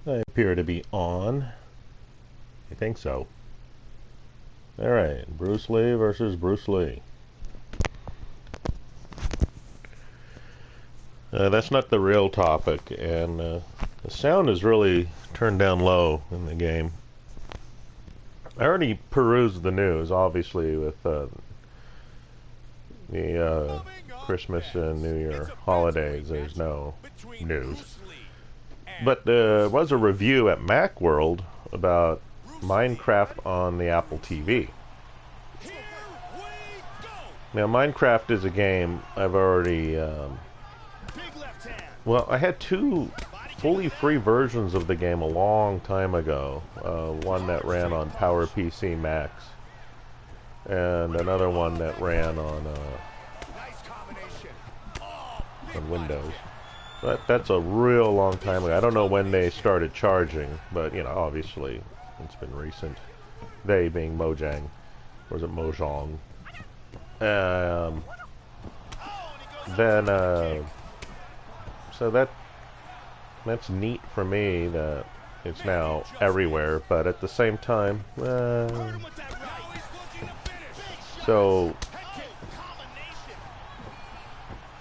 I appear to be on. I think so. Alright, Bruce Lee versus Bruce Lee. That's not the real topic, and the sound is really turned down low in the game. I already perused the news, obviously, with the Christmas and New Year holidays. There's no news. But there was a review at Macworld about Minecraft on the Apple TV. Now, Minecraft is a game I've already... well, I had two fully free versions of the game a long time ago. One that ran on PowerPC Max, and another one that ran on Windows. But that's a real long time ago. I don't know when they started charging, but, you know, obviously it's been recent. They being Mojang. Or is it Mojang? So that's neat for me that it's now everywhere, but at the same time, so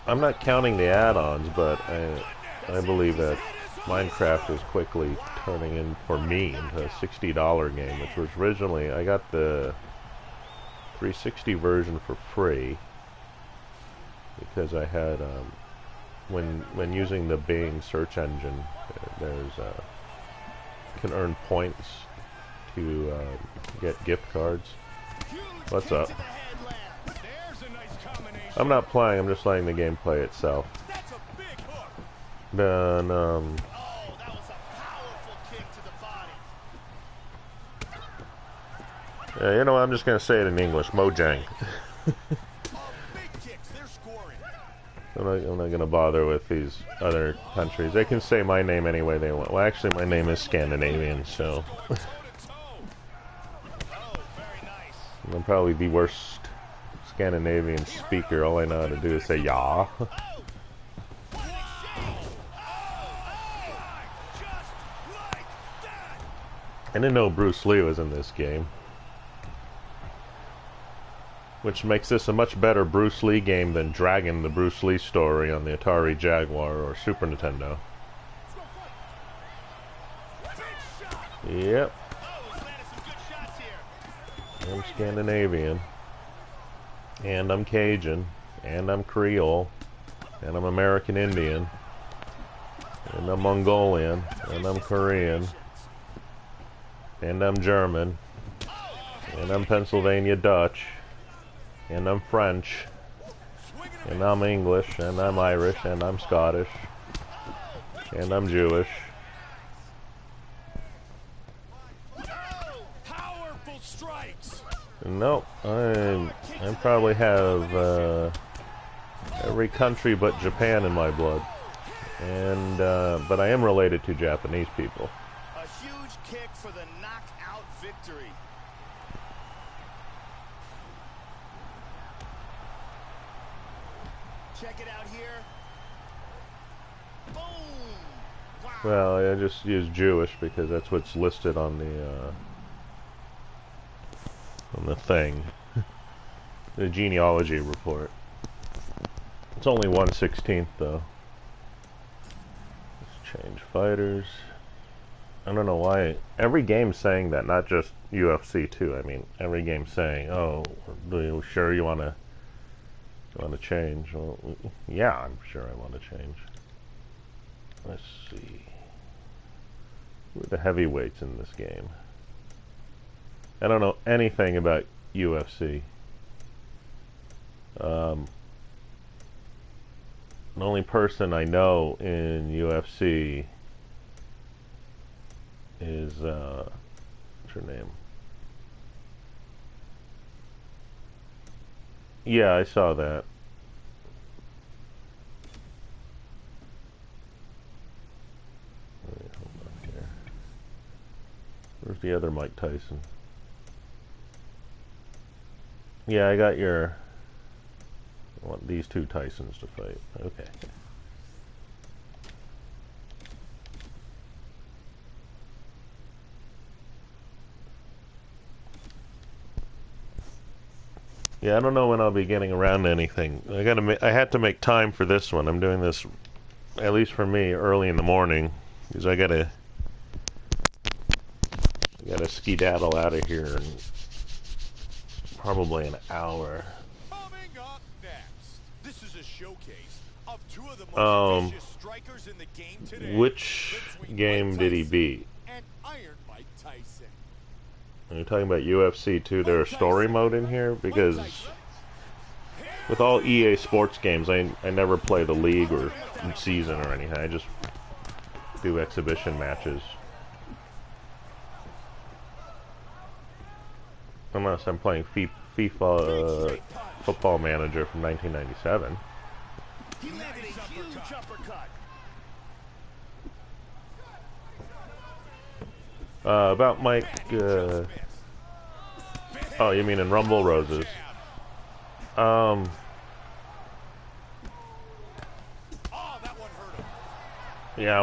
I'm not counting the add-ons, but I believe that Minecraft is quickly turning in, for me, into a $60 game, which was originally, I got the 360 version for free because I had, when using the Bing search engine, there's you can earn points to get gift cards. What's up? I'm not playing, I'm just letting the game play itself. Then, yeah, you know, I'm just gonna say it in English, Mojang. I'm not gonna bother with these other countries. They can say my name any way they want. Well, actually, my name is Scandinavian, so... I'm probably the worst Scandinavian speaker. All I know how to do is say "ja." I didn't know Bruce Lee was in this game, which makes this a much better Bruce Lee game than Dragon, the Bruce Lee story on the Atari Jaguar or Super Nintendo. Yep. I'm Scandinavian. And I'm Cajun. And I'm Creole. And I'm American Indian. And I'm Mongolian. And I'm Korean. And I'm German. And I'm Pennsylvania Dutch. And I'm French. And I'm English. And I'm Irish. And I'm Scottish. And I'm Jewish. Nope, I probably have every country but Japan in my blood, and but I am related to Japanese people. A huge kick for the knockout victory. Check it out here. Boom! Wow. Well, I just use Jewish because that's what's listed on the thing, the genealogy report. It's only 1/16 though. Let's change fighters. I don't know why every game's saying that, not just UFC too. I mean, every game's saying, "Oh, are you sure you want to change?" Well, yeah, I'm sure I want to change. Let's see. Who are the heavyweights in this game? I don't know anything about UFC. The only person I know in UFC is, what's her name? Yeah, I saw that. Wait, hold on here. Where's the other Mike Tyson? Yeah, I got your... I want these two Tysons to fight. Okay. Yeah, I don't know when I'll be getting around to anything. I had to make time for this one. I'm doing this, at least for me, early in the morning, because I gotta skedaddle out of here in probably an hour. Coming up next, this is a showcase of two of the most Um, vicious strikers in the game today. which Between game Mike did he Tyson beat? and Iron Mike Tyson. Are you talking about UFC too? There's story mode in here? Because with all EA Sports games, I never play the league or season or anything. I just do exhibition matches. Unless I'm playing FIFA Football Manager from 1997. He landed a huge uppercut. About Mike... oh, you mean in Rumble Roses? Yeah,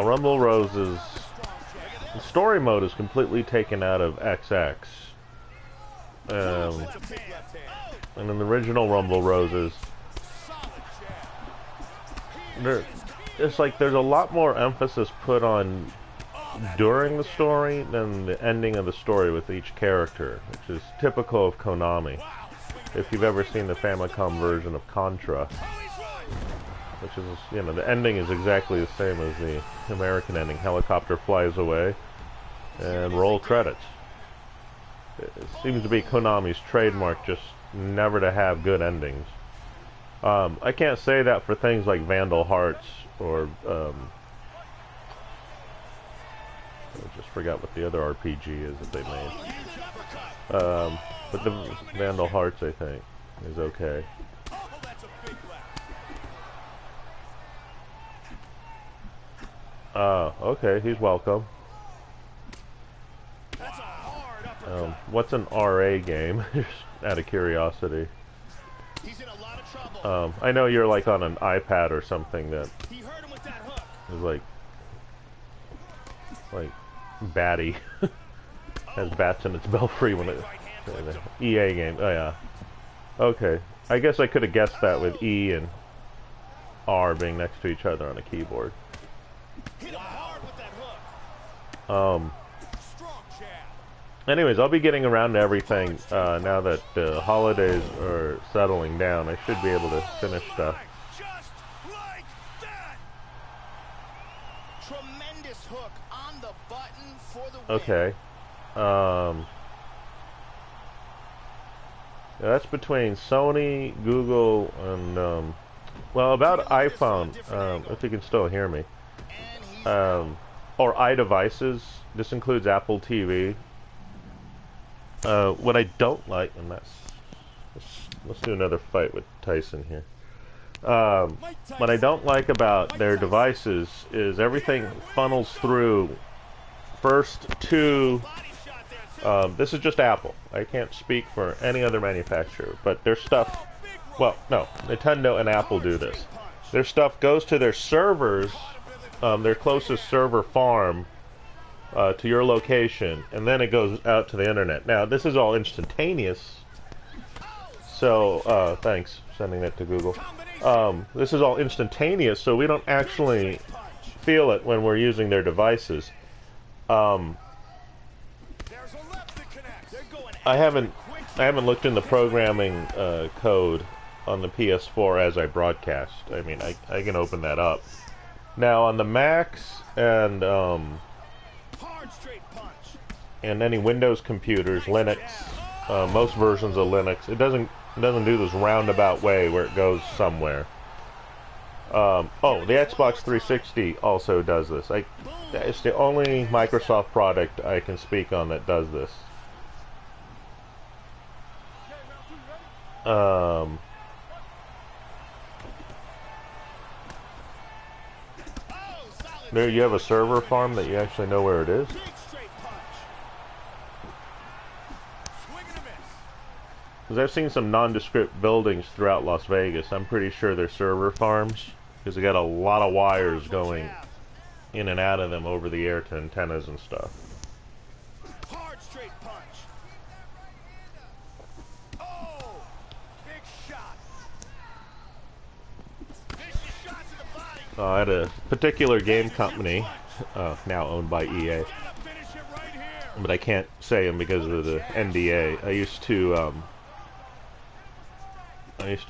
Rumble Roses... The story mode is completely taken out of XX. And in the original Rumble Roses, it's like there's a lot more emphasis put on during the story than the ending of the story with each character, which is typical of Konami. If you've ever seen the Famicom version of Contra, which is, you know, the ending is exactly the same as the American ending. Helicopter flies away and roll credits. It seems to be Konami's trademark, just never to have good endings. I can't say that for things like Vandal Hearts or I just forgot what the other RPG is that they made. But the Vandal Hearts, I think, is okay. Okay, he's welcome. What's an RA game? Just out of curiosity. I know you're like on an iPad or something that is like batty. Has bats in its belfry when it... EA game. Oh yeah. Okay. I guess I could have guessed that with E and R being next to each other on a keyboard. Anyways, I'll be getting around to everything now that the holidays are settling down. I should be able to finish stuff. Just like that. Tremendous hook on the button for the win. Okay. Yeah, that's between Sony, Google, and well, about iPhone. If you can still hear me. Or iDevices. This includes Apple TV. What I don't like, and let's do another fight with Tyson here. What I don't like about their devices is everything funnels through first to. This is just Apple. I can't speak for any other manufacturer, but their stuff. Well, no, Nintendo and Apple do this. Their stuff goes to their servers, their closest server farm. To your location, and then it goes out to the internet. Now, this is all instantaneous, so, thanks, sending that to Google. This is all instantaneous, so we don't actually feel it when we're using their devices. I haven't looked in the programming code on the PS4 as I broadcast. I mean, I can open that up. Now, on the Macs and any Windows computers, Linux, most versions of Linux, it doesn't do this roundabout way where it goes somewhere. Oh, the Xbox 360 also does this. It's the only Microsoft product I can speak on that does this. There you have a server farm that you actually know where it is. Because I've seen some nondescript buildings throughout Las Vegas. I'm pretty sure they're server farms, because they got a lot of wires going in and out of them over the air to antennas and stuff. Hard straight punch. Oh, I had a particular game company, now owned by EA, but I can't say them because of the NDA. I used to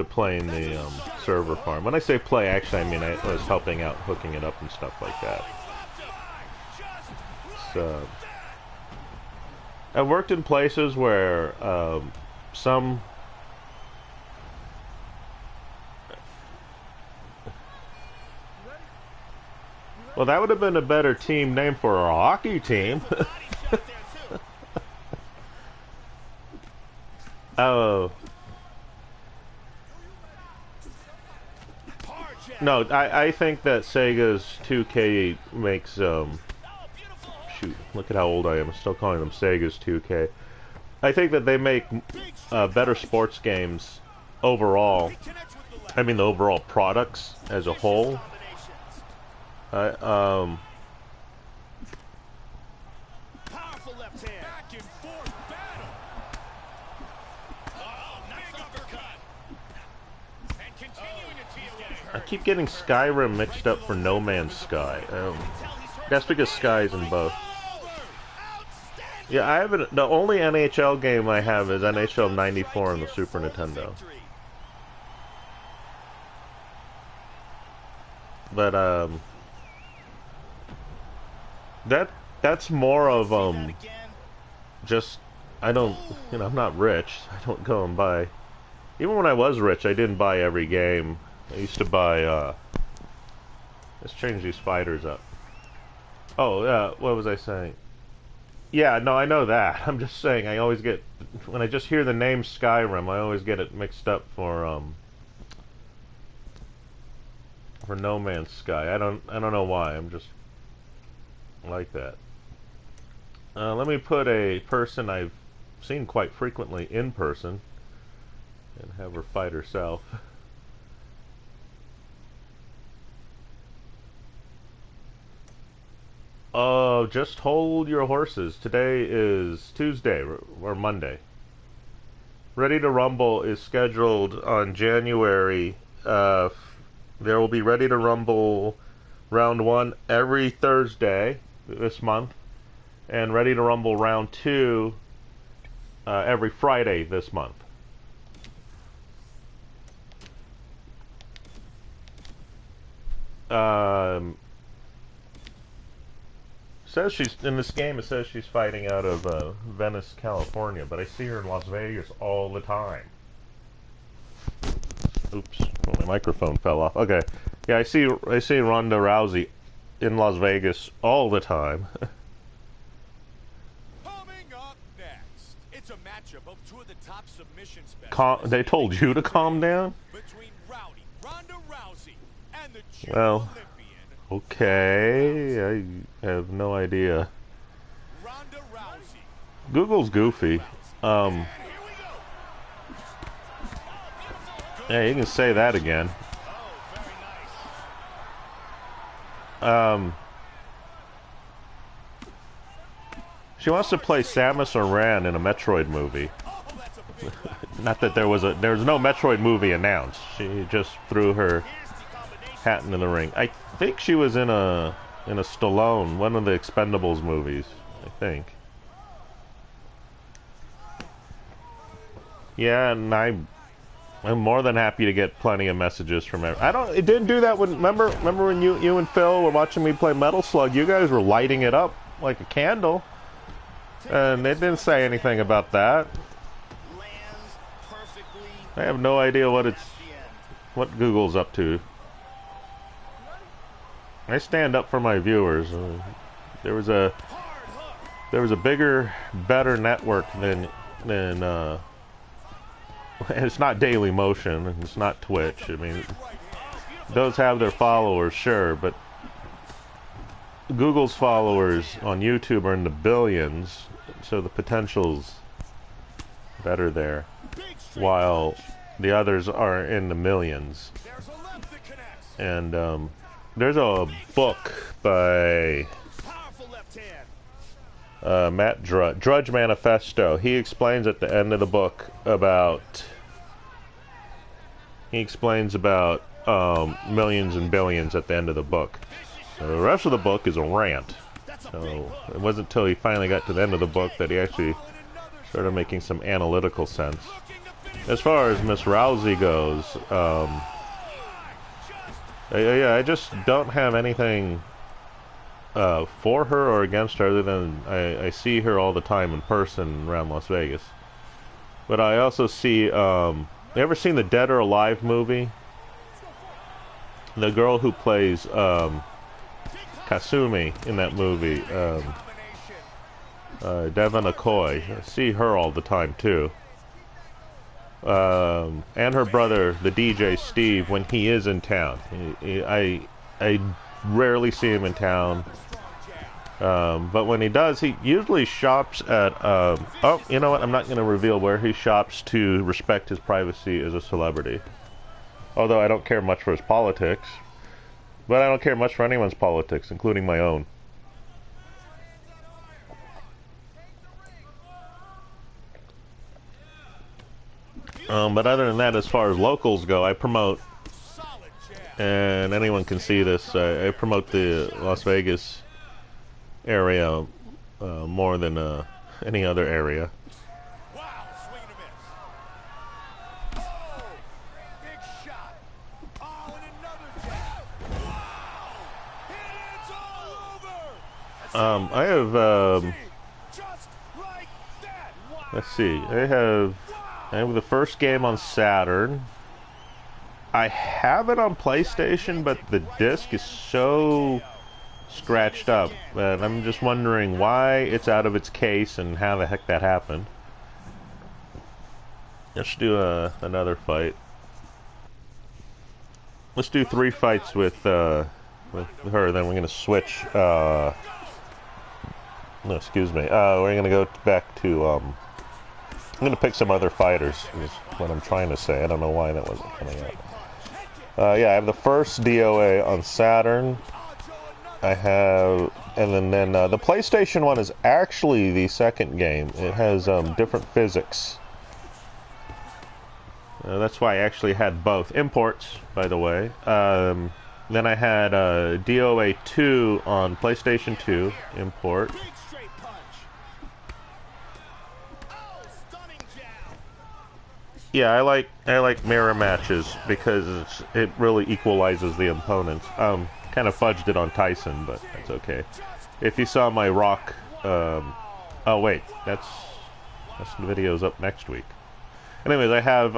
play in the server farm. When I say play, actually, I mean I was helping out, hooking it up and stuff like that. So I've worked in places where some. Well, that would have been a better team name for a hockey team. Oh. No, I think that Sega's 2K makes, shoot, look at how old I am. I'm still calling them Sega's 2K. I think that they make better sports games overall. I mean, the overall products as a whole. Powerful left hand. Back and forth battle. Oh, nice uppercut. And continuing to I keep getting Skyrim mixed up for No Man's Sky. That's because Sky's in both. Yeah, I haven't. The only NHL game I have is NHL '94 on the Super Nintendo. But that's more of just I don't, you know, I'm not rich. I don't go and buy. Even when I was rich, I didn't buy every game. I used to buy let's change these fighters up. Oh, yeah, what was I saying? Yeah, no, I know that. I'm just saying I always get, when I just hear the name Skyrim, I always get it mixed up for No Man's Sky. I don't know why. I'm just like that. Let me put a person I've seen quite frequently in person and have her fight herself. Oh, just hold your horses. Today is Tuesday or Monday. Ready to Rumble is scheduled on January. There will be Ready to Rumble round 1 every Thursday this month, and Ready to Rumble round 2 every Friday this month. Says she's in this game. It says she's fighting out of Venice, California, but I see her in Las Vegas all the time. Oops, well, my microphone fell off. Okay, yeah, I see Ronda Rousey in Las Vegas all the time. Coming up next, it's a matchup of two of the top submission specialists. They told you to calm down? Between Ronda Rousey and the Well, okay, I have no idea. Ronda Rousey. Google's goofy. Yeah, you can say that again. She wants to play Samus Aran in a Metroid movie. Not that there's no Metroid movie announced. She just threw her hat into the ring. I think she was in a Stallone, one of the Expendables movies, I think. Yeah, and I'm more than happy to get plenty of messages from everyone. It didn't do that when, remember when you and Phil were watching me play Metal Slug, you guys were lighting it up like a candle. And they didn't say anything about that. I have no idea what Google's up to. I stand up for my viewers. There was a bigger, better network than it's not Daily Motion, it's not Twitch. I mean, those have their followers, sure, but Google's followers on YouTube are in the billions, so the potential's better there, while the others are in the millions. And there's a book by Matt Drudge Manifesto. He explains at the end of the book about millions and billions at the end of the book. So the rest of the book is a rant. So it wasn't until he finally got to the end of the book that he actually started making some analytical sense. As far as Miss Rousey goes, I just don't have anything for her or against her other than I see her all the time in person around Las Vegas. But I also see, you ever seen the Dead or Alive movie? The girl who plays Kasumi in that movie, Devon Akoy. I see her all the time too. And her brother, the DJ Steve, when he is in town. I rarely see him in town. But when he does, he usually shops at, oh, you know what, I'm not going to reveal where he shops to respect his privacy as a celebrity. Although I don't care much for his politics. But I don't care much for anyone's politics, including my own. But other than that, as far as locals go, I promote, and anyone can see this, I promote the Las Vegas area more than any other area. I have, let's see, I have the first game on Saturn. I have it on PlayStation, but the disc is so scratched up, and I'm just wondering why it's out of its case and how the heck that happened. Let's do another fight. Let's do 3 fights with her, then we're going to switch, no, excuse me. We're going to go back to, I'm going to pick some other fighters, is what I'm trying to say. I don't know why that wasn't coming out. Yeah, I have the first DOA on Saturn. I have, and then the PlayStation one is actually the second game. It has different physics. That's why I actually had both. Imports, by the way. Then I had DOA 2 on PlayStation 2, import. Yeah, I like mirror matches because it really equalizes the opponents. Kind of fudged it on Tyson, but that's okay. If you saw my Rock, oh wait, that's the video's up next week. Anyways, I have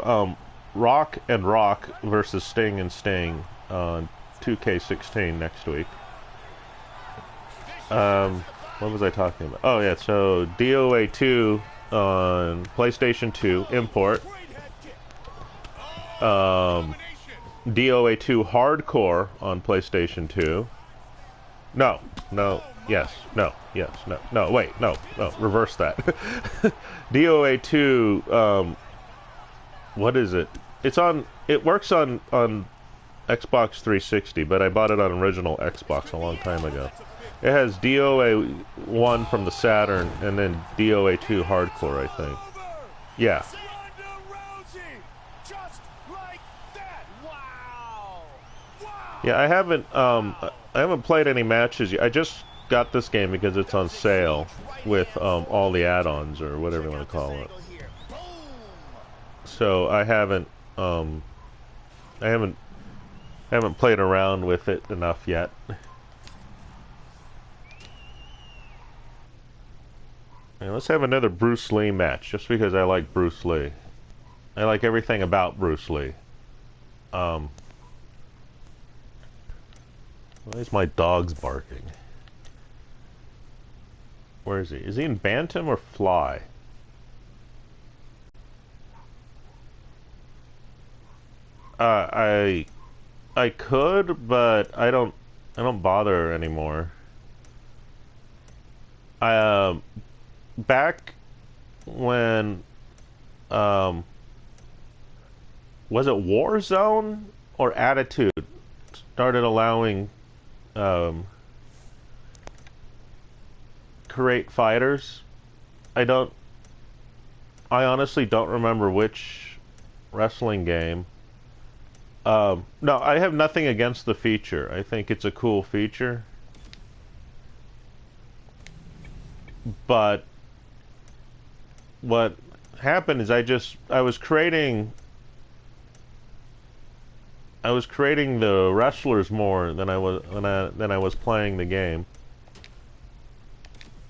Rock and Rock versus Sting and Sting on 2K16 next week. What was I talking about? Oh yeah, so DOA 2 on PlayStation 2 import. DOA 2 Hardcore on PlayStation 2. No, yes, no, wait, no, reverse that. DOA 2, what is it? It works on Xbox 360, but I bought it on original Xbox a long time ago. It has DOA 1 from the Saturn, and then DOA 2 Hardcore, I think. Yeah. Yeah, I haven't played any matches yet. I just got this game because it's on sale with all the add-ons or whatever you want to call it. So I haven't played around with it enough yet. Now, let's have another Bruce Lee match, just because I like Bruce Lee. I like everything about Bruce Lee. Why is my dog's barking? Where is he? Is he in Bantam or Fly? I could, but I don't bother anymore. Back when was it Warzone or Attitude started allowing create fighters? I honestly don't remember which wrestling game. No, I have nothing against the feature. I think it's a cool feature. But what happened is I was creating the wrestlers more than I was playing the game.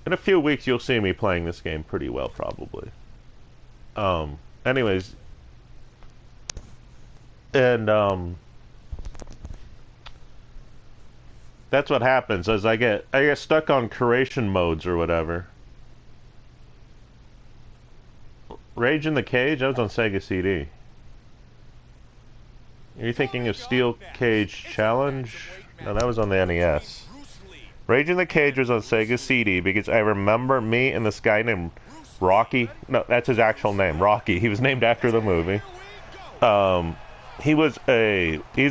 In a few weeks you'll see me playing this game pretty well probably. Anyways, and that's what happens as I get stuck on curation modes or whatever. Rage in the Cage, that was on Sega CD. Are you thinking of Steel Cage Challenge? No, that was on the NES. Rage in the Cage was on Sega CD because I remember me and this guy named Rocky. No, that's his actual name, Rocky. He was named after the movie. He's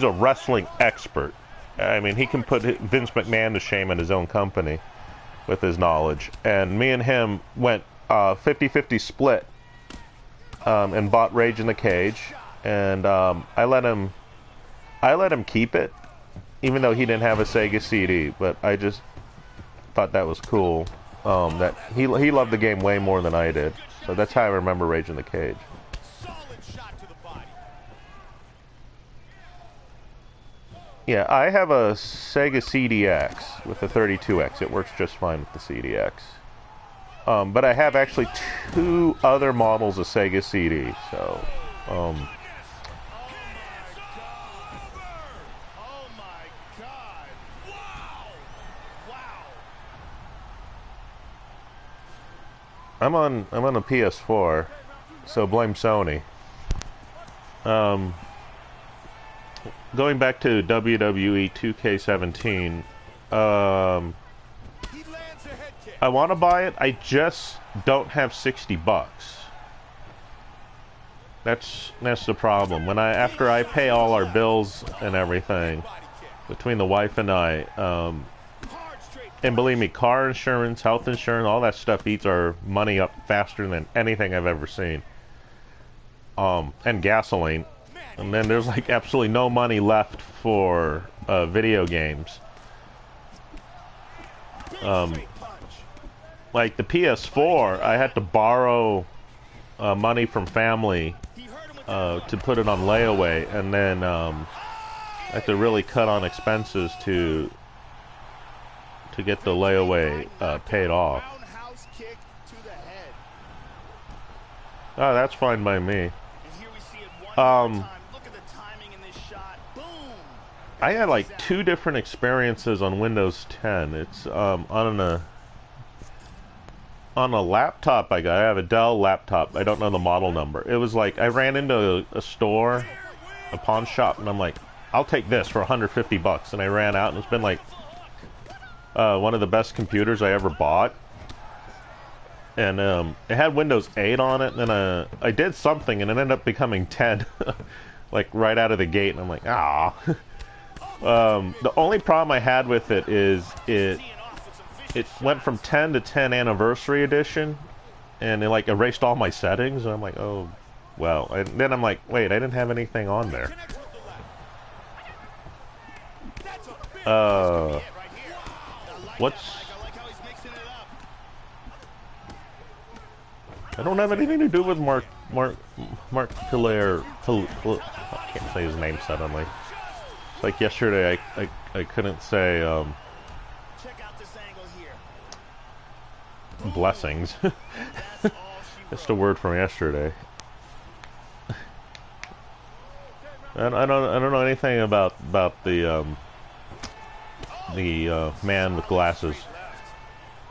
a wrestling expert. I mean, he can put Vince McMahon to shame in his own company with his knowledge. And me and him went 50-50 split and bought Rage in the Cage. And I let him keep it, even though he didn't have a Sega CD. But I just thought that was cool. That he loved the game way more than I did. So that's how I remember Rage in the Cage. Yeah, I have a Sega CDX with the 32X. It works just fine with the CDX. But I have actually 2 other models of Sega CD. So. I'm on a PS4, so blame Sony. Going back to WWE 2K17, I want to buy it. I just don't have $60. That's the problem. After I pay all our bills and everything, between the wife and I, and believe me, car insurance, health insurance, all that stuff eats our money up faster than anything I've ever seen. And gasoline. And then there's like absolutely no money left for video games. Like the PS4, I had to borrow money from family to put it on layaway, and then I had to really cut on expenses to get the layaway paid off. Oh, that's fine by me. I had like 2 different experiences on Windows 10. It's on a laptop I have a Dell laptop. I don't know the model number. It was like I ran into a store, a pawn shop, and I'm like, I'll take this for $150, and I ran out, and it's been like one of the best computers I ever bought. And it had Windows 8 on it, and then I did something, and it ended up becoming 10, like right out of the gate, and I'm like, ah. The only problem I had with it is it went from 10 to 10 Anniversary Edition, and it like erased all my settings, and I'm like, oh, well. And then I'm like, wait, I didn't have anything on there. I don't have anything to do with Mark Pilaire. I can't say his name suddenly. It's like yesterday I couldn't say blessings. That's the word from yesterday. And I don't know anything about the man with glasses.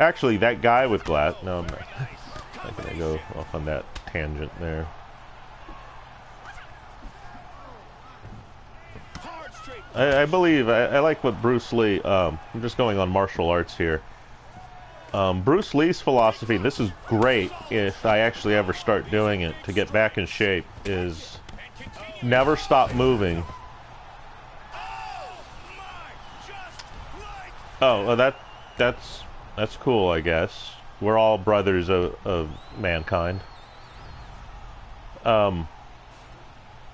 Actually, that guy with glass. No, I'm not gonna go off on that tangent there. I believe I like what Bruce Lee. I'm just going on martial arts here. Bruce Lee's philosophy. This is great if I actually ever start doing it to get back in shape. Is never stop moving. Oh, well, that's cool, I guess. We're all brothers of mankind.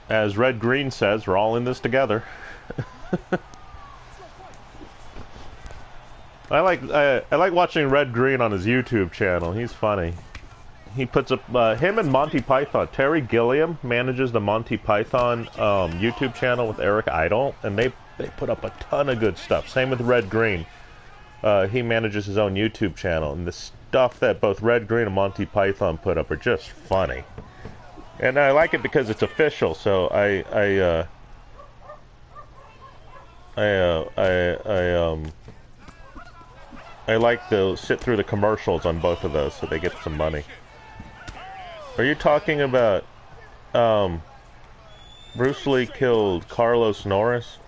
As Red Green says, we're all in this together. I like watching Red Green on his YouTube channel. He's funny. He puts up him and Monty Python. Terry Gilliam manages the Monty Python YouTube channel with Eric Idle, and they put up a ton of good stuff. Same with Red Green. He manages his own YouTube channel, and the stuff that both Red Green and Monty Python put up are just funny. And I like it because it's official. So I like to sit through the commercials on both of those so they get some money. Are you talking about Bruce Lee killed Carlos Norris?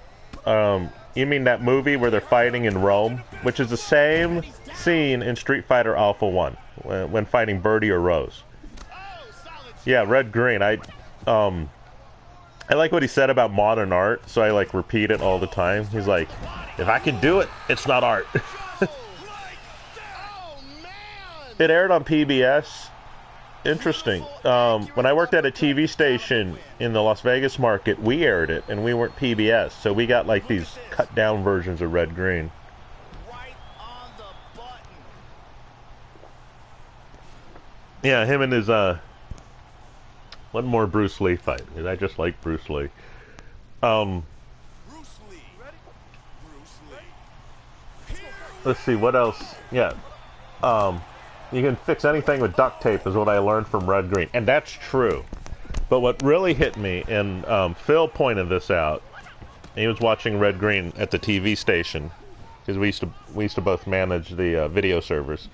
You mean that movie where they're fighting in Rome, which is the same scene in Street Fighter Alpha 1 when fighting Birdie or Rose. Yeah, Red Green. I like what he said about modern art, so I like repeat it all the time. He's like, if I can do it, it's not art. It aired on PBS. Interesting. When I worked at a TV station in the Las Vegas market, we aired it, and we weren't PBS, so we got like these cut-down versions of Red Green. Right on the button. Yeah, him and his one more Bruce Lee fight, because I just like Bruce Lee. Bruce Lee. Ready? Bruce Lee. Let's see, what else? Yeah. You can fix anything with duct tape is what I learned from Red Green. And that's true. But what really hit me, and Phil pointed this out, he was watching Red Green at the TV station, because we used to both manage the video servers.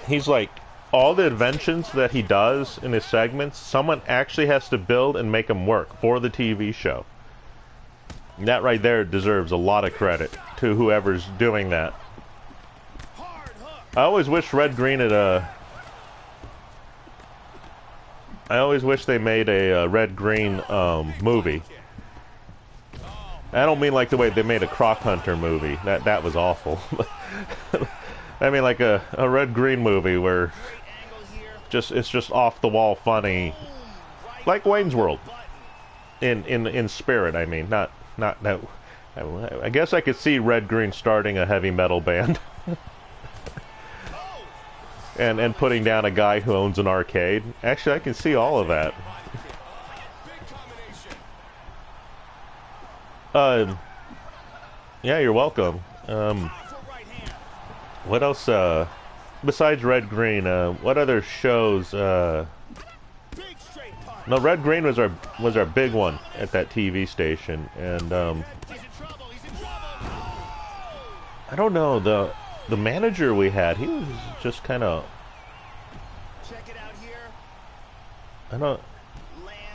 He's like, all the inventions that he does in his segments, someone actually has to build and make them work for the TV show. And that right there deserves a lot of credit to whoever's doing that. I always wish Red Green had I always wish they made a Red Green movie. I don't mean like the way they made a Croc Hunter movie. That was awful. I mean like a Red Green movie where it's just off the wall funny, like Wayne's World. In spirit, I mean, not that. I guess I could see Red Green starting a heavy metal band. And putting down a guy who owns an arcade. Actually, I can see all of that. Yeah, you're welcome. What else, besides Red Green, what other shows, No, Red Green was our big one at that TV station, and, I don't know, the manager we had, he was just kind of, I don't,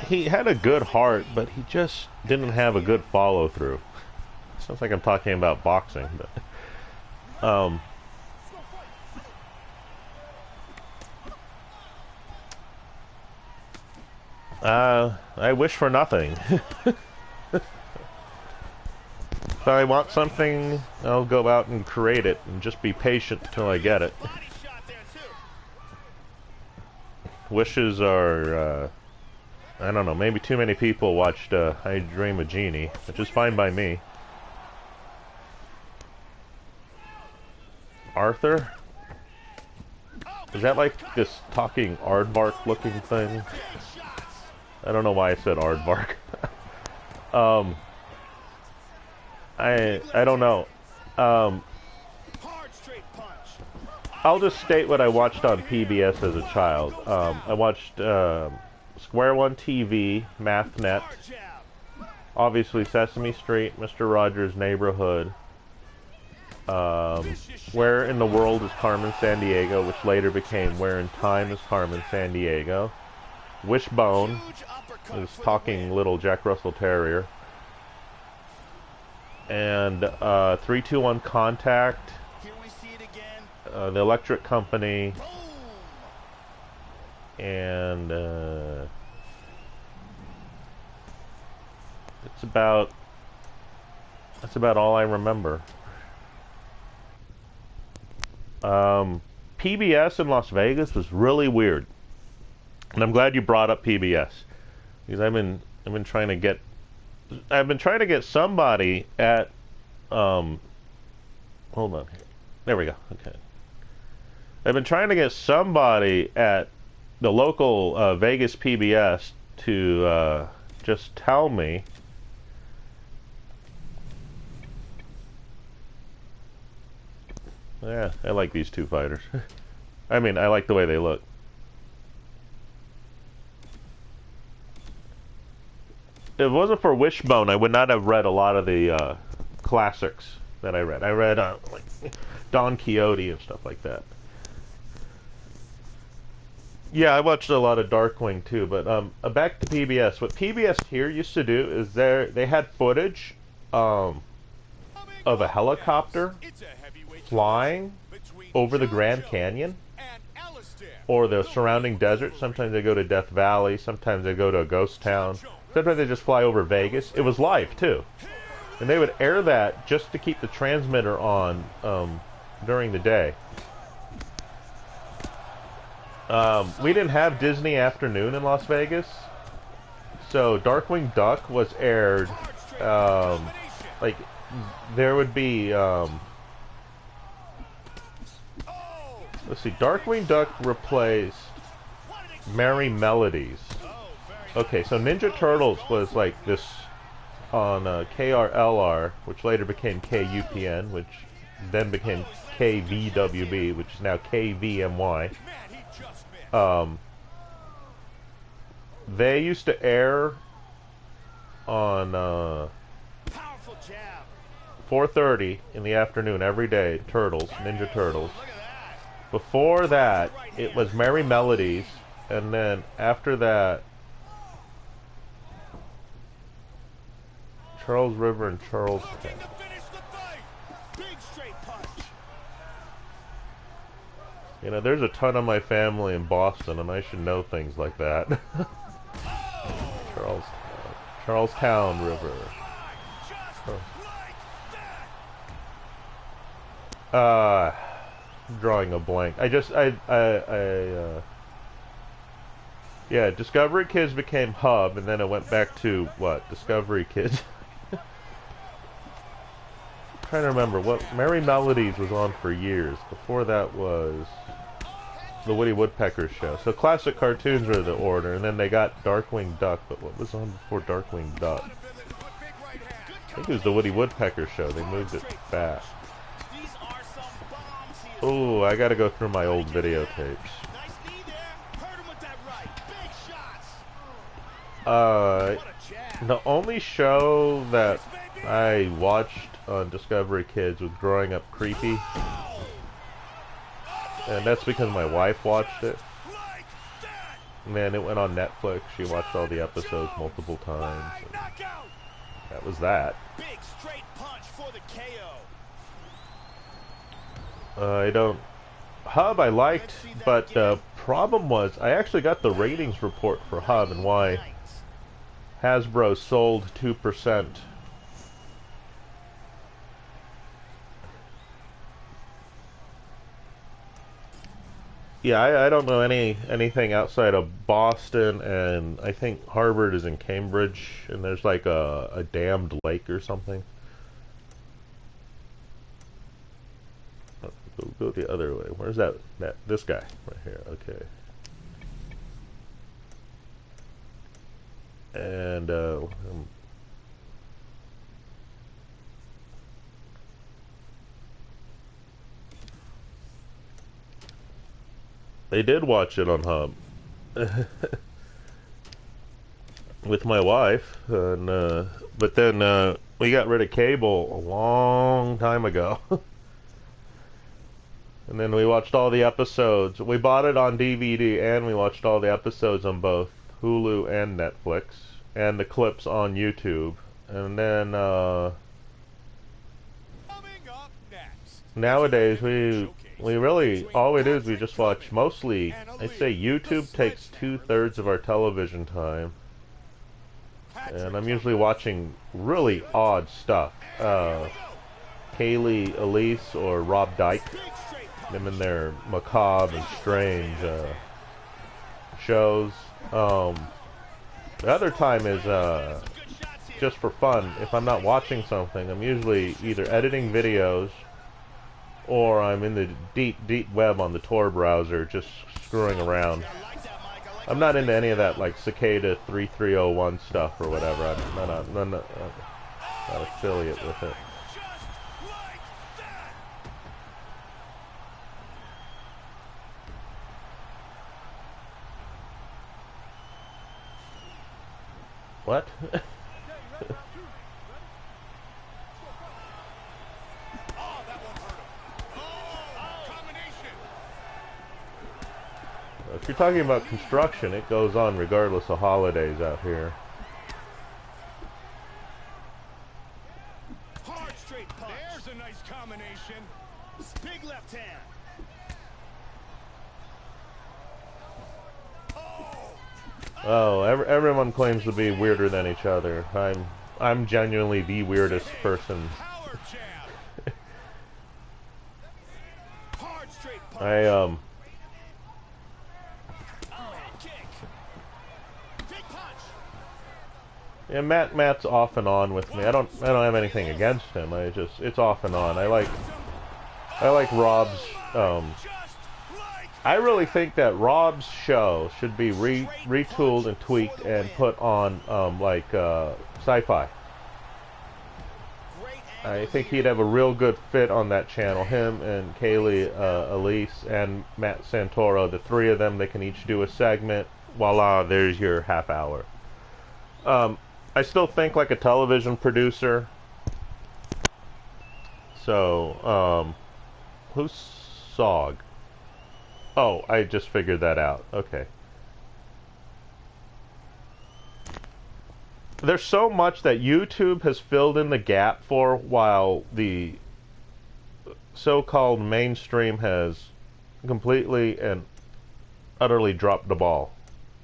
he had a good heart, but he just didn't have a good follow-through. Sounds like I'm talking about boxing, but, I wish for nothing. If I want something, I'll go out and create it, and just be patient till I get it. Wishes are, I don't know, maybe too many people watched I Dream of Jeannie, which is fine by me. Arthur? Is that like this talking aardvark looking thing? I don't know why I said aardvark. I don't know. I'll just state what I watched on PBS as a child. I watched Square One TV, MathNet, obviously Sesame Street, Mr. Rogers' Neighborhood, Where in the World is Carmen Sandiego, which later became Where in Time is Carmen Sandiego, Wishbone, this talking little Jack Russell Terrier, and 3-2-1 Contact, The Electric Company, and that's about all I remember. PBS in Las Vegas was really weird. And I'm glad you brought up PBS, because I've been trying to get somebody at hold on here. There we go. Okay. I've been trying to get somebody at the local Vegas PBS to just tell me yeah, I like these two fighters. I mean, I like the way they look. If it wasn't for Wishbone, I would not have read a lot of the classics that I read. I read like Don Quixote and stuff like that. Yeah, I watched a lot of Darkwing too, but back to PBS. What PBS here used to do is they had footage of a helicopter flying over the Grand Canyon or the surrounding desert. Sometimes they go to Death Valley, sometimes they go to a ghost town, sometimes they just fly over Vegas. It was live too. And they would air that just to keep the transmitter on during the day. We didn't have Disney Afternoon in Las Vegas, so Darkwing Duck was aired, like, there would be, let's see, Darkwing Duck replaced Merry Melodies. Okay, so Ninja Turtles was like this on KRLR, which later became KUPN, which then became KVWB, which is now KVMY. They used to air on 4:30 in the afternoon every day, Ninja Turtles. Before that, it was Merry Melodies, and then after that, Charles River and Charles Town. You know, there's a ton of my family in Boston, and I should know things like that. Charlestown River. Drawing a blank. Yeah, Discovery Kids became Hub, and then it went back to, what, Discovery Kids? Trying to remember what Merry Melodies was on for years. Before that was the Woody Woodpecker show. So classic cartoons were the order, and then they got Darkwing Duck. But what was on before Darkwing Duck? I think it was the Woody Woodpecker show. They moved it back. Oh, I gotta go through my old videotapes. The only show that I watched on Discovery Kids was Growing Up Creepy, and that's because my wife watched it. And then it went on Netflix. She watched all the episodes multiple times. That was that. Hub I liked, but the problem was I actually got the ratings report for Hub and why Hasbro sold 2%. Yeah, I don't know anything outside of Boston, and I think Harvard is in Cambridge, and there's like a dammed lake or something. Go the other way. Where's this guy right here? Okay. And they did watch it on Hub with my wife, and but then we got rid of cable a long time ago. And then we watched all the episodes. We bought it on DVD, and we watched all the episodes on both Hulu and Netflix, and the clips on YouTube. And then nowadays we really, all we do is we just watch mostly, I'd say YouTube takes 2/3 of our television time. And I'm usually watching really odd stuff. Kaylee Elise or Rob Dyke. Them in their macabre and strange shows. The other time is just for fun. If I'm not watching something, I'm usually either editing videos or I'm in the deep web on the Tor browser just screwing around. I'm not into any of that like Cicada 3301 stuff or whatever. I'm not affiliate with it. What? If you're talking about construction, it goes on regardless of holidays out here. Hard straight punch. There's a nice combination. Big left hand. Oh, everyone claims to be weirder than each other. I'm genuinely the weirdest person. I Yeah, Matt's off and on with me. I don't have anything against him. It's off and on. I like Rob's. I really think that Rob's show should be retooled and tweaked and put on sci-fi. I think he'd have a real good fit on that channel. Him and Kaylee, Elise, and Matt Santoro, the three of them, they can each do a segment. Voila, there's your half hour. I still think like a television producer. So, who's Sog? Oh, I just figured that out. Okay. There's so much that YouTube has filled in the gap for, while the so-called mainstream has completely and utterly dropped the ball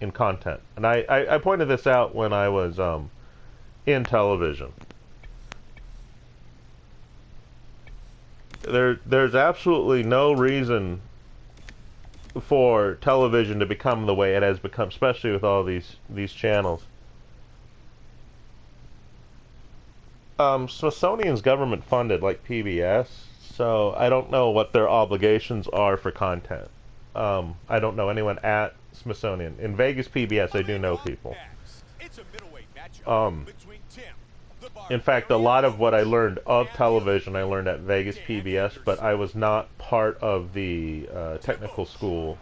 in content. And I pointed this out when I was in television. There's absolutely no reason for television to become the way it has become, especially with all these channels. Smithsonian's government funded, like PBS, so I don't know what their obligations are for content. I don't know anyone at Smithsonian. In Vegas PBS, I do know people. In fact, a lot of what I learned of television, I learned at Vegas PBS, but I was not part of the technical school,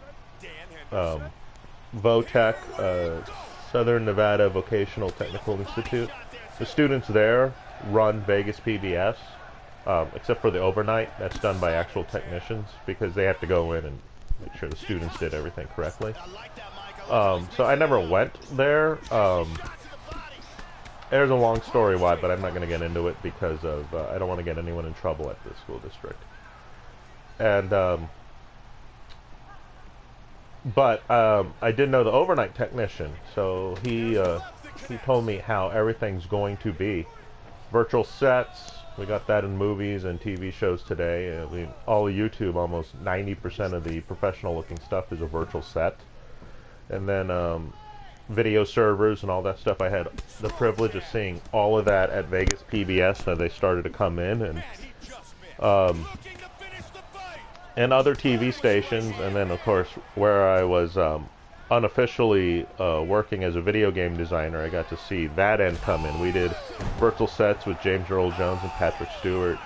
VOTEC, Southern Nevada Vocational Technical Institute. The students there run Vegas PBS, except for the overnight. That's done by actual technicians because they have to go in and make sure the students did everything correctly. So I never went there. There's a long story why, but I'm not going to get into it because of I don't want to get anyone in trouble at the school district. And but I did know the overnight technician, so he told me how everything's going to be. Virtual sets, we got that in movies and TV shows today. I mean, all of YouTube, almost 90% of the professional-looking stuff is a virtual set. And then video servers and all that stuff. I had the privilege of seeing all of that at Vegas PBS when they started to come in, and other TV stations, and then of course where I was unofficially working as a video game designer, I got to see that end come in. We did virtual sets with James Earl Jones and Patrick Stewart,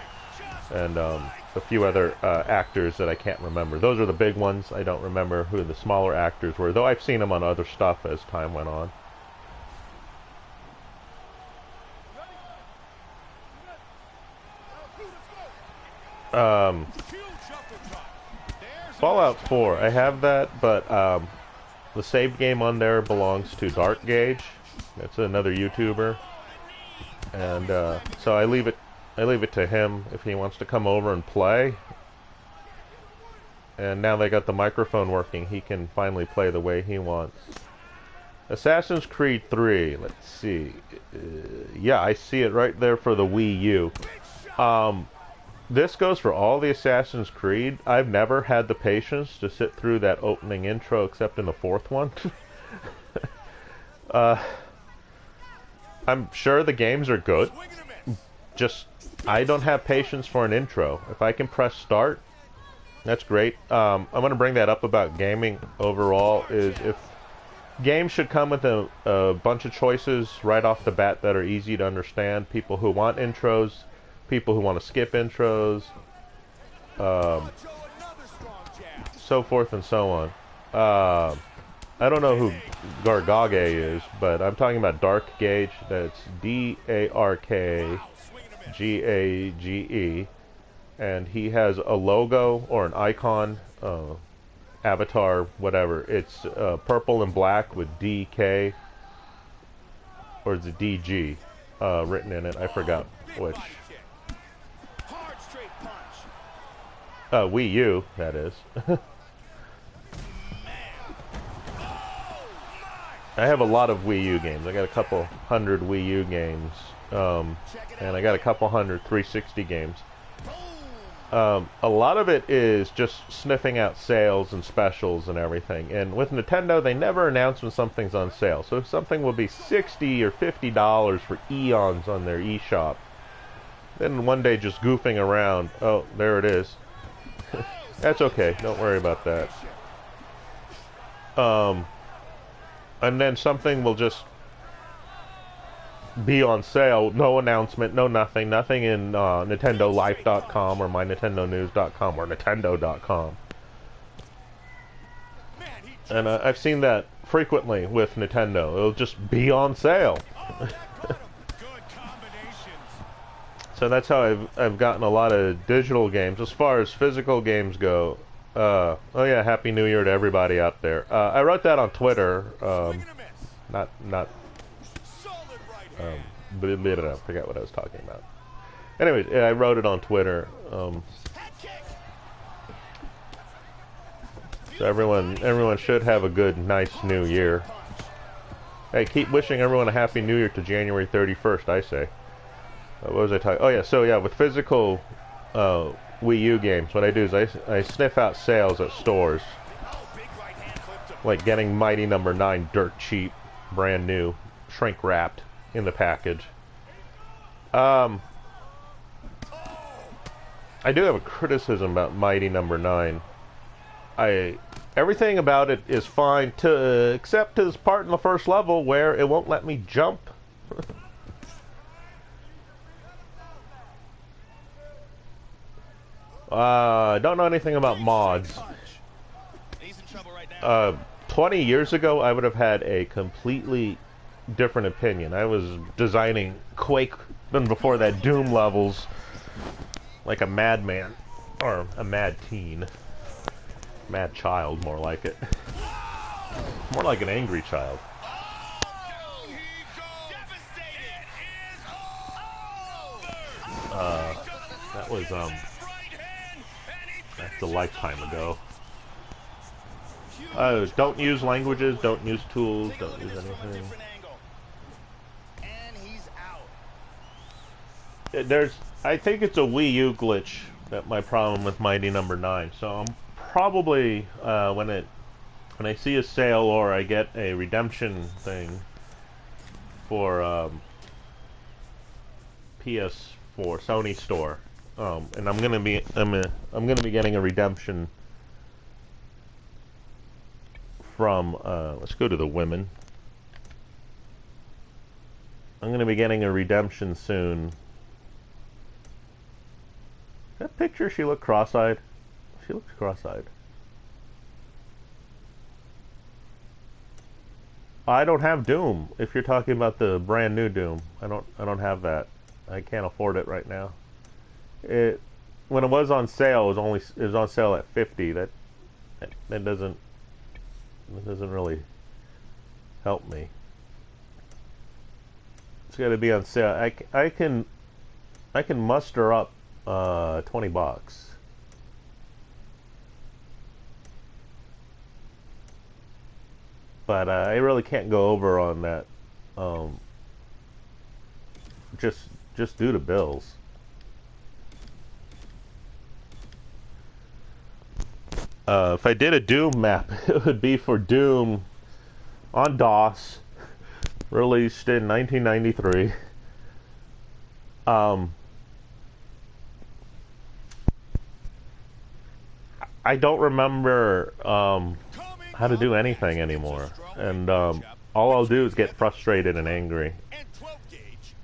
and a few other actors that I can't remember. Those are the big ones. I don't remember who the smaller actors were, though I've seen them on other stuff as time went on. Fallout 4, I have that, but the save game on there belongs to Dark Gauge. That's another YouTuber, and so I leave it to him if he wants to come over and play. And now they got the microphone working, he can finally play the way he wants. Assassin's Creed 3, let's see. Yeah, I see it right there for the Wii U. this goes for all the Assassin's Creed. I've never had the patience to sit through that opening intro except in the fourth one. uh, I'm sure the games are good. Just, I don't have patience for an intro. If I can press start, that's great. I'm going to bring that up about gaming overall, is if games should come with a bunch of choices right off the bat that are easy to understand. People who want intros, people who want to skip intros, so forth and so on. I don't know who Gargage is, but I'm talking about Dark Gage. That's DARKGAGE, and he has a logo or an icon, avatar, whatever. It's purple and black with DK, or is it DG, written in it. I forgot which. Wii U, that is. I have a lot of Wii U games. I got a couple hundred Wii U games, and I got a couple hundred 360 games. A lot of it is just sniffing out sales and specials and everything. And with Nintendo, they never announce when something's on sale. So if something will be $60 or $50 for eons on their eShop, then one day just goofing around, oh, there it is. That's okay. Don't worry about that. And then something will just be on sale, no announcement, no nothing in NintendoLife.com or MyNintendoNews.com or Nintendo.com. And I've seen that frequently with Nintendo. It'll just be on sale. So that's how I've gotten a lot of digital games. As far as physical games go, oh yeah, Happy New Year to everybody out there. I wrote that on Twitter. I forgot what I was talking about. Anyways, I wrote it on Twitter. So everyone should have a good, nice New Year. Hey, keep wishing everyone a Happy New Year to January 31st, I say. What was I talking? Oh yeah, so yeah, with physical Wii U games, what I do is I sniff out sales at stores. Like getting Mighty Number 9 dirt cheap, brand new, shrink wrapped in the package. I do have a criticism about Mighty Number 9. Everything about it is fine except to this part in the first level where it won't let me jump. Don't know anything about mods. 20 years ago, I would have had a completely different opinion. I was designing Quake, even before that, Doom levels, like a madman, or a mad teen. Mad child, more like it. More like an angry child. That was, that's a lifetime ago. Don't use languages, don't use tools, don't use anything. I think it's a Wii U glitch that my problem with Mighty Number 9. So I'm probably, when I see a sale or I get a redemption thing for PS4 Sony Store, and I'm gonna be getting a redemption from let's go to the women. I'm gonna be getting a redemption soon. That picture, she looked cross-eyed. She looks cross-eyed. I don't have Doom. If you're talking about the brand new Doom, I don't have that. I can't afford it right now. When it was on sale, it was on sale at $50. That doesn't really help me. It's got to be on sale. I can muster up $20. But I really can't go over on that. Just due to bills. If I did a Doom map, it would be for Doom on DOS, released in 1993. I don't remember how to do anything anymore, and all I'll do is get frustrated and angry,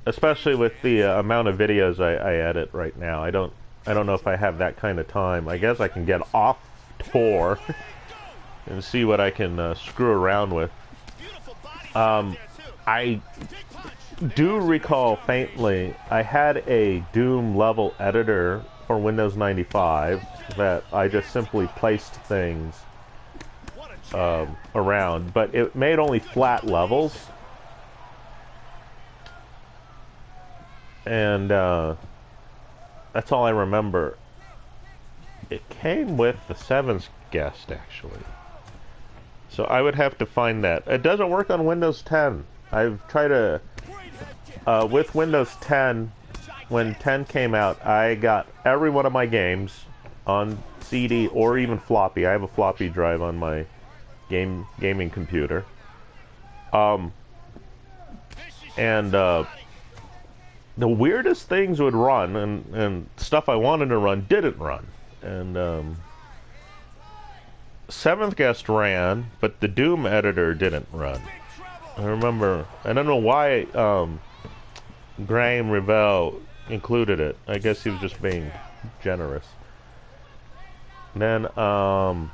especially with the amount of videos I edit right now. I don't know if I have that kind of time. I guess I can get off tour and see what I can screw around with. I do recall faintly I had a Doom level editor for Windows 95 that I just simply placed things around, but it made only flat levels, and that's all I remember. It came with the 7th guest, actually, so I would have to find that. It doesn't work on Windows 10. I've tried to with Windows 10. When 10 came out, I got every one of my games on CD or even floppy. I have a floppy drive on my gaming computer. And the weirdest things would run, and stuff I wanted to run didn't run. And 7th Guest ran, but the Doom editor didn't run. I remember, I don't know why Graham Revell included it. I guess he was just being generous. Then, I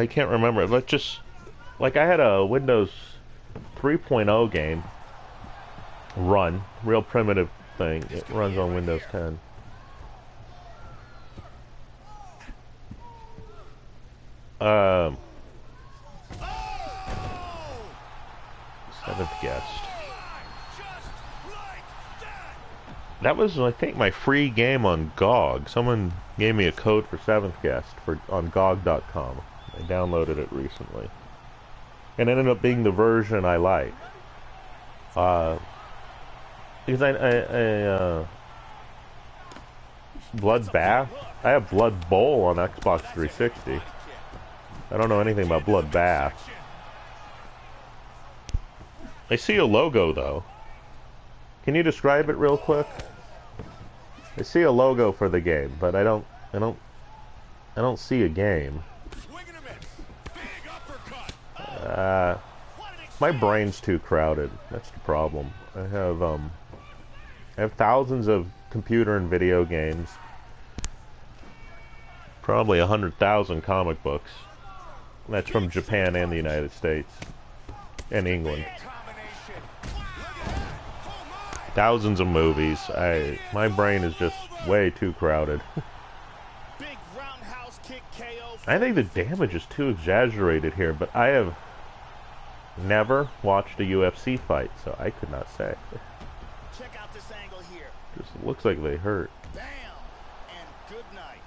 can't remember. Let's just, like, I had a Windows 3.0 game run, real primitive thing. It runs on Windows 10. Seventh Guest. That was, I think, my free game on GOG. Someone gave me a code for 7th Guest on GOG.com. I downloaded it recently. And it ended up being the version I like. Because Blood Bath? I have Blood Bowl on Xbox 360. I don't know anything about Blood Bath. I see a logo, though. Can you describe it real quick? I see a logo for the game, but I don't see a game. My brain's too crowded. That's the problem. I have thousands of computer and video games. Probably 100,000 comic books. That's from Japan and the United States. And England. Thousands of movies. My brain is just way too crowded. I think the damage is too exaggerated here, but I have never watched a UFC fight, so I could not say. Check out this angle here. Just looks like they hurt. Bam! And good night.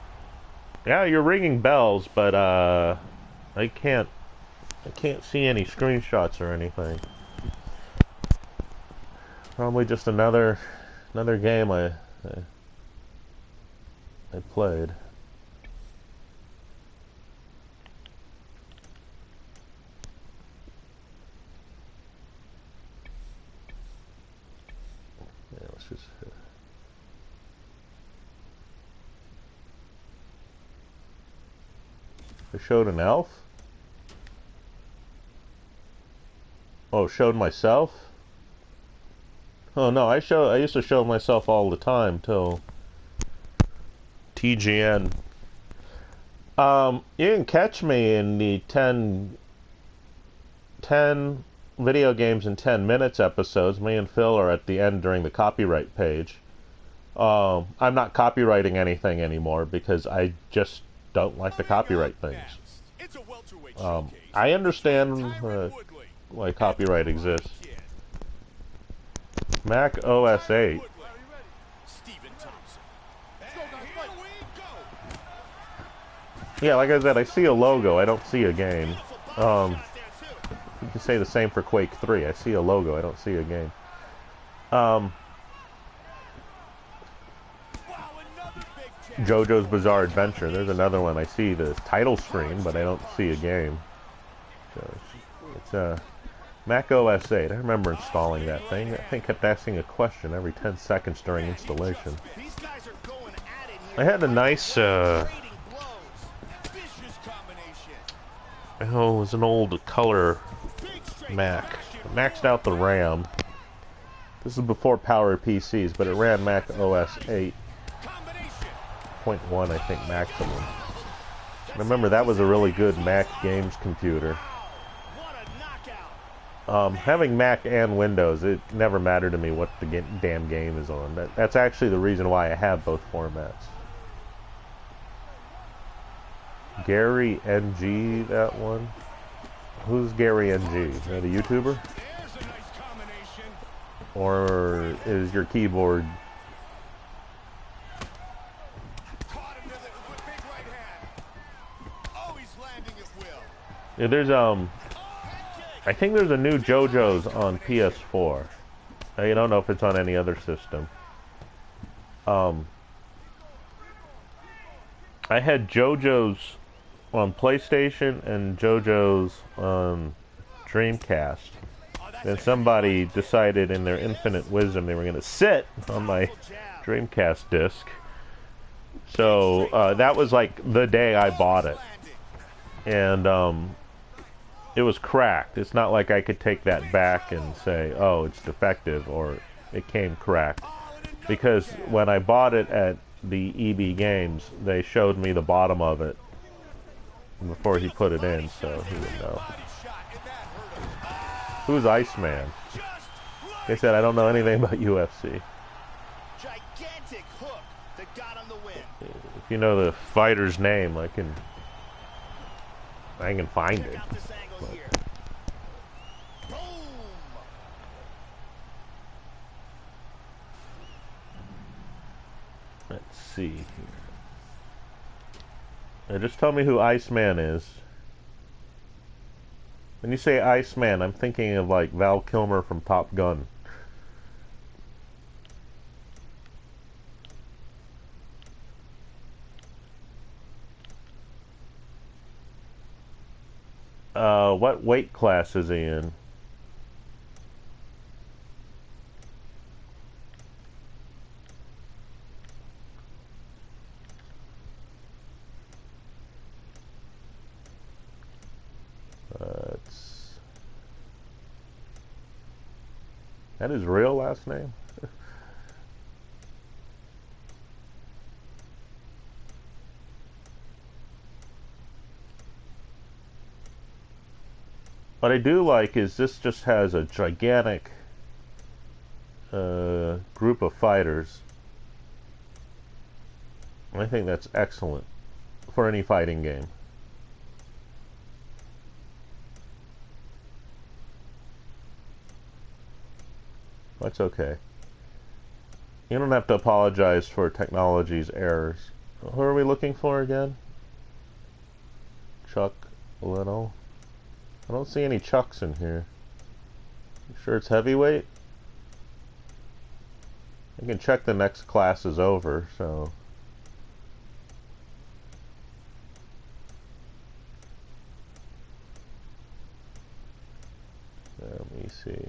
Yeah, you're ringing bells, but I can't see any screenshots or anything. Probably just another game I played. Yeah, let's just. I showed an elf. Oh, showed myself. Oh no, I used to show myself all the time till TGN. You can catch me in the 10 video games in 10 minutes episodes. Me and Phil are at the end during the copyright page. I'm not copywriting anything anymore because I just don't like the copyright things. I understand why copyright exists. Mac OS 8. Yeah, like I said, I see a logo. I don't see a game. You can say the same for Quake 3. I see a logo. I don't see a game. JoJo's Bizarre Adventure. There's another one. I see the title screen, but I don't see a game. So it's Mac OS 8. I remember installing that thing. That thing kept asking a question every 10 seconds during installation. I had a nice, oh, it was an old color Mac. I maxed out the RAM. This is before power PCs, but it ran Mac OS 8.1, I think, maximum. I remember that was a really good Mac games computer. Having Mac and Windows, it never mattered to me what the damn game is on. That's actually the reason why I have both formats. Gary NG, that one. Who's Gary NG? Is that a YouTuber? Or is your keyboard? Yeah, there's I think there's a new JoJo's on PS4. I don't know if it's on any other system. I had JoJo's on PlayStation and JoJo's on Dreamcast. Then somebody decided in their infinite wisdom they were going to sit on my Dreamcast disc. So that was like the day I bought it. And it was cracked. It's not like I could take that back and say, oh, it's defective, or it came cracked. Because when I bought it at the EB Games, they showed me the bottom of it before he put it in, so he would know. Who's Iceman? They said I don't know anything about UFC. Gigantic hook that got him the win. If you know the fighter's name, I can find it. Let's see here. Now just tell me who Iceman is. When you say Iceman, I'm thinking of like Val Kilmer from Top Gun. What weight class is he in? That his real last name? What I do like is this just has a gigantic group of fighters. I think that's excellent for any fighting game. That's okay. You don't have to apologize for technology's errors. Who are we looking for again? Chuck Little. I don't see any Chucks in here. You sure it's heavyweight? I can check the next class is over, so... Let me see.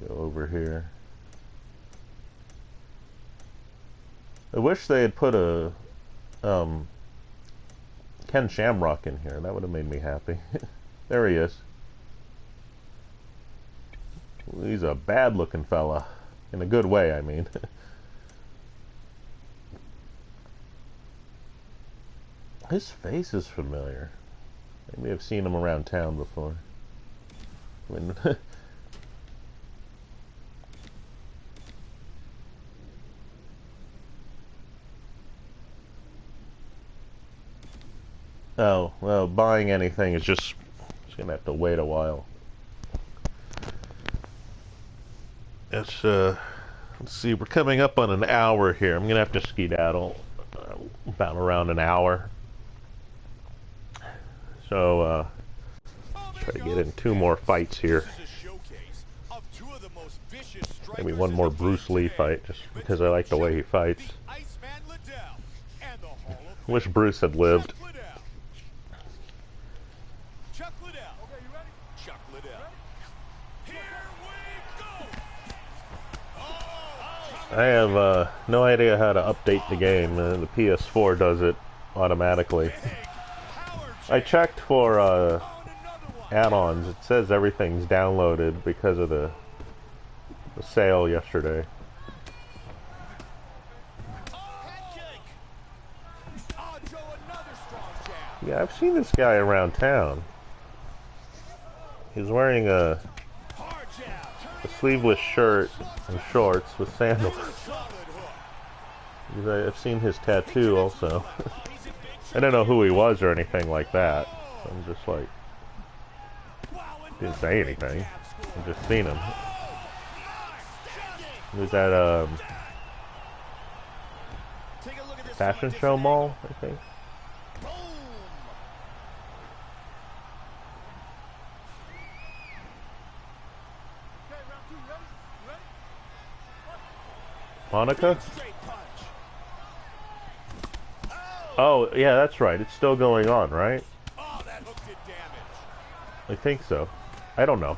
Go over here. I wish they had put a Ken Shamrock in here. That would have made me happy. There he is. He's a bad-looking fella. In a good way, I mean. His face is familiar. Maybe I've seen him around town before. I mean, oh, well, buying anything is just gonna have to wait a while. Let's see, we're coming up on an hour here. I'm gonna have to skedaddle about around an hour. So, try to get in 2 more fights here. Maybe one more Bruce Lee fight, just because I like the way he fights. Wish Bruce had lived. Chuck Liddell. Okay, you ready? Chuck Liddell. Here we go. I have no idea how to update the game. The PS4 does it automatically. I checked for add-ons. It says everything's downloaded because of the sale yesterday. Yeah, I've seen this guy around town. He's wearing a sleeveless shirt and shorts with sandals. I've seen his tattoo also. I don't know who he was or anything like that. I'm just like, didn't say anything. I just seen him. He was at fashion show mall, I think. Monica? Oh, yeah, that's right. It's still going on, right? I think so. I don't know.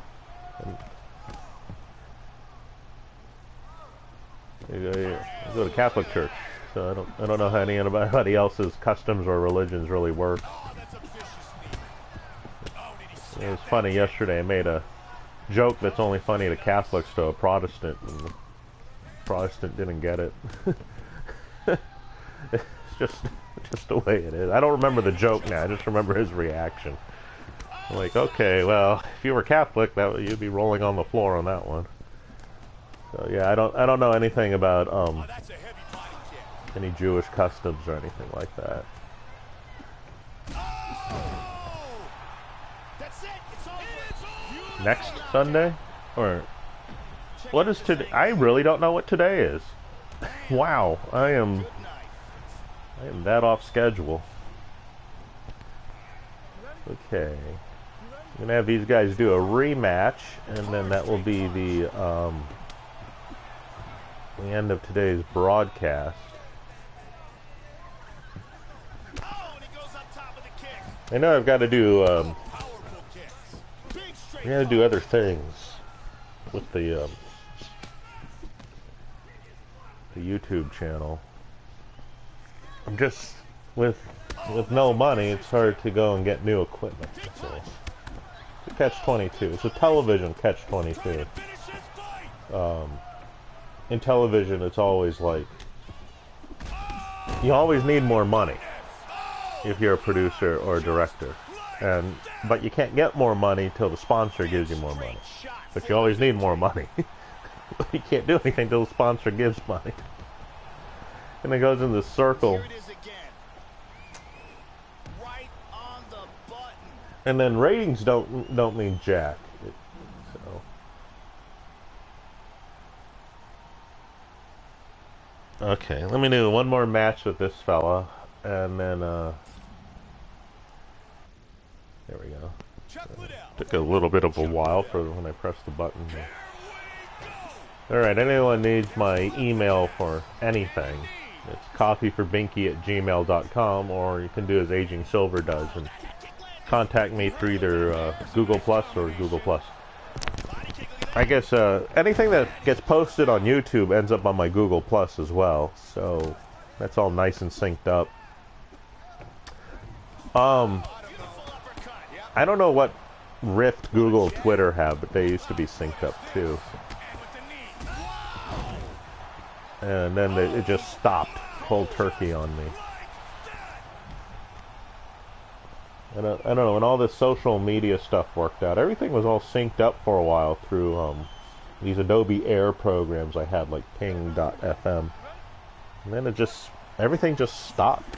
I go to Catholic church, so I don't know how anybody else's customs or religions really work. It was funny yesterday. I made a joke that's only funny to Catholics to a Protestant, and the Protestant didn't get it. It's just the way it is. I don't remember the joke now. I just remember his reaction. I'm like, okay, well, if you were Catholic, you'd be rolling on the floor on that one. So yeah, I don't know anything about any Jewish customs or anything like that. Next Sunday? Or what is today? I really don't know what today is. Wow, I am that off schedule. Okay. I'm gonna have these guys do a rematch, and then that will be the end of today's broadcast. I know I've got to do I gotta do other things with the YouTube channel. I'm just with no money, it's hard to go and get new equipment. So it's a catch-22. It's a television catch-22. In television, it's always like you always need more money if you're a producer or a director, but you can't get more money till the sponsor gives you more money. But you always need more money. You can't do anything till the sponsor gives money, and it goes in this circle. And then ratings don't mean jack. Okay, let me do one more match with this fella, and then there we go. Took a little bit of a while for when I pressed the button. Alright, anyone needs my email for anything, it's coffeeforbinky@gmail.com, or you can do as Aging Silver does and contact me through either Google Plus or Google Plus. I guess anything that gets posted on YouTube ends up on my Google Plus as well, so that's all nice and synced up. I don't know what rift Google and Twitter have, but they used to be synced up too. And then it just stopped cold turkey on me. I don't know, when all this social media stuff worked out, everything was all synced up for a while through these Adobe Air programs I had, like ping.fm. And then everything just stopped.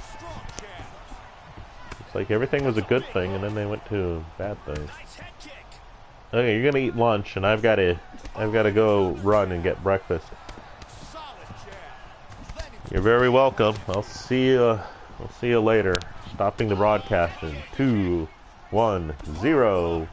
It's like everything was a good thing, and then they went to bad things. Okay, you're gonna eat lunch, and I've gotta go run and get breakfast. You're very welcome. I'll see you later. Stopping the broadcast in 2, 1, 0.